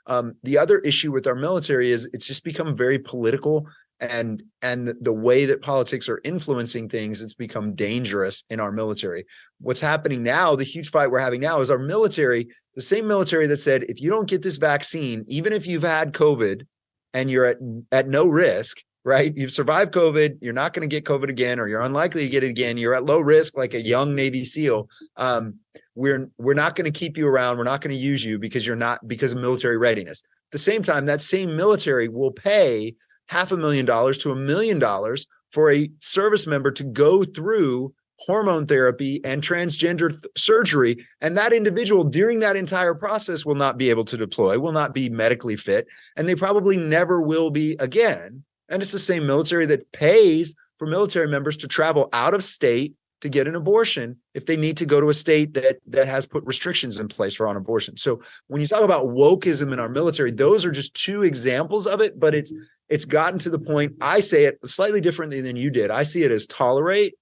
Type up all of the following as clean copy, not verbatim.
The other issue with our military is it's just become very political, and the way that politics are influencing things, it's become dangerous in our military. What's happening now, the huge fight we're having now, is our military, the same military that said, if you don't get this vaccine, even if you've had COVID and you're at no risk, right? You've survived COVID, you're not going to get COVID again, or you're unlikely to get it again. You're at low risk, like a young Navy SEAL. We're not going to keep you around. We're not going to use you because because of military readiness. At the same time, that same military will pay $500,000 to $1 million for a service member to go through hormone therapy and transgender surgery. And that individual during that entire process will not be able to deploy, will not be medically fit, and they probably never will be again. And it's the same military that pays for military members to travel out of state to get an abortion if they need to go to a state that has put restrictions in place for on abortion. So when you talk about wokeism in our military, those are just two examples of it, but it's gotten to the point, I say it slightly differently than you did. I see it as tolerate,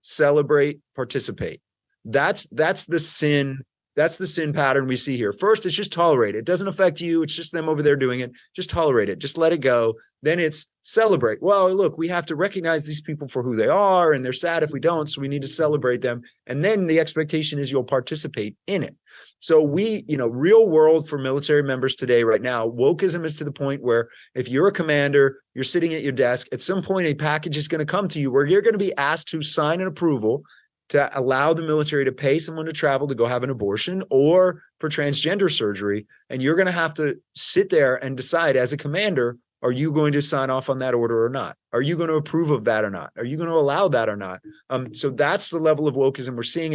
celebrate, participate. That's the sin. That's the sin pattern we see here. First, it's just tolerate. It doesn't affect you. It's just them over there doing it. Just tolerate it. Just let it go. Then it's celebrate. Well, look, we have to recognize these people for who they are, and they're sad if we don't, so we need to celebrate them. And then the expectation is you'll participate in it. So real world for military members today, right now, wokeism is to the point where if you're a commander, you're sitting at your desk, at some point a package is going to come to you where you're going to be asked to sign an approval to allow the military to pay someone to travel to go have an abortion or for transgender surgery. And you're going to have to sit there and decide as a commander, are you going to sign off on that order or not? Are you going to approve of that or not? Are you going to allow that or not? So that's the level of wokeism we're seeing.